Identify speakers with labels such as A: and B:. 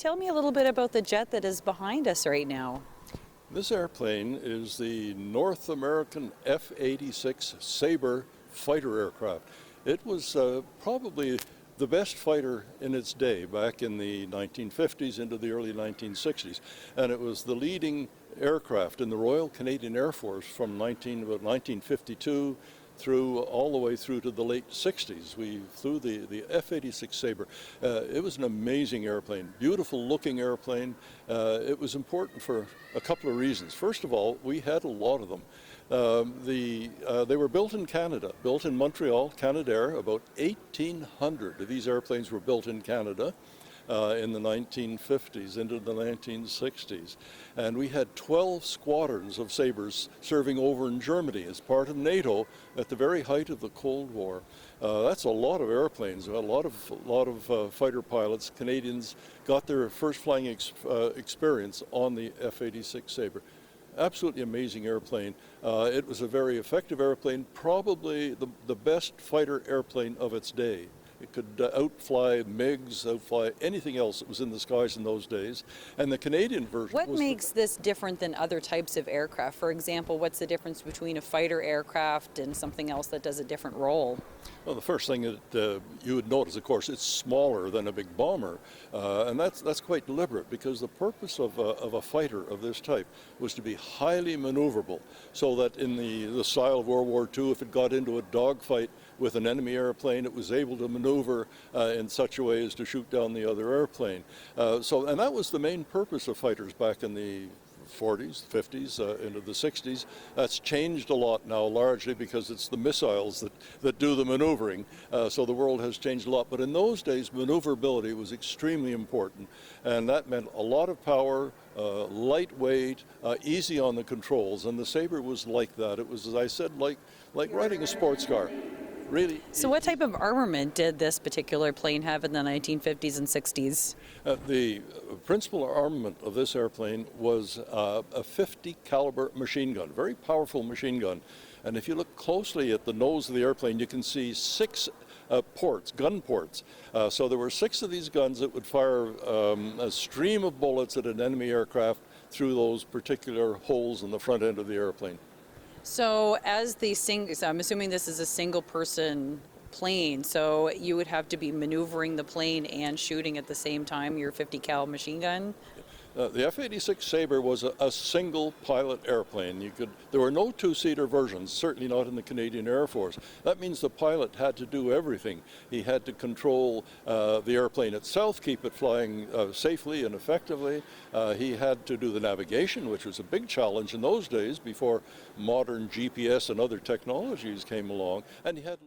A: tell me a little bit about the jet that is behind us right now.
B: This airplane is the North American F-86 Sabre fighter aircraft. It was probably the best fighter in its day back in the 1950s into the early 1960s. And it was the leading aircraft in the Royal Canadian Air Force from about 1952 through all the way through to the late 60s. We flew the F-86 Sabre. It was an amazing airplane, beautiful looking airplane. It was important for a couple of reasons. First of all, we had a lot of them. They were built in Canada, built in Montreal, Canadair. About 1,800 of these airplanes were built in Canada in the 1950s into the 1960s. And we had 12 squadrons of Sabres serving over in Germany as part of NATO at the very height of the Cold War. That's a lot of airplanes, a lot of fighter pilots. Canadians got their first flying experience on the F-86 Sabre. Absolutely amazing airplane. It was a very effective airplane, probably the best fighter airplane of its day. It could outfly MiGs, outfly anything else that was in the skies in those days. And the Canadian version
A: What makes this different than other types of aircraft? For example, what's the difference between a fighter aircraft and something else that does a different role?
B: Well, the first thing that you would notice, of course, it's smaller than a big bomber. And that's quite deliberate, because the purpose of a fighter of this type was to be highly maneuverable, so that in the style of World War II, if it got into a dogfight with an enemy airplane, it was able to maneuver in such a way as to shoot down the other airplane. And that was the main purpose of fighters back in the 40s, 50s, into the 60s. That's changed a lot now, largely because it's the missiles that do the maneuvering. So the world has changed a lot. But in those days, maneuverability was extremely important. And that meant a lot of power, lightweight, easy on the controls. And the Sabre was like that. It was, as I said, like riding a sports car. Really.
A: So what type of armament did this particular plane have in the 1950s and 60s?
B: The principal armament of this airplane was a 50 caliber machine gun, very powerful machine gun. And if you look closely at the nose of the airplane, you can see 6 ports, gun ports. So there were 6 of these guns that would fire a stream of bullets at an enemy aircraft through those particular holes in the front end of the airplane.
A: So so I'm assuming this is a single person plane, so you would have to be maneuvering the plane and shooting at the same time your 50 cal machine gun?
B: The F-86 Sabre was a single pilot airplane. There were no 2-seater versions, certainly not in the Canadian Air Force. That means the pilot had to do everything. He had to control the airplane itself, keep it flying safely and effectively. He had to do the navigation, which was a big challenge in those days before modern GPS and other technologies came along. And he had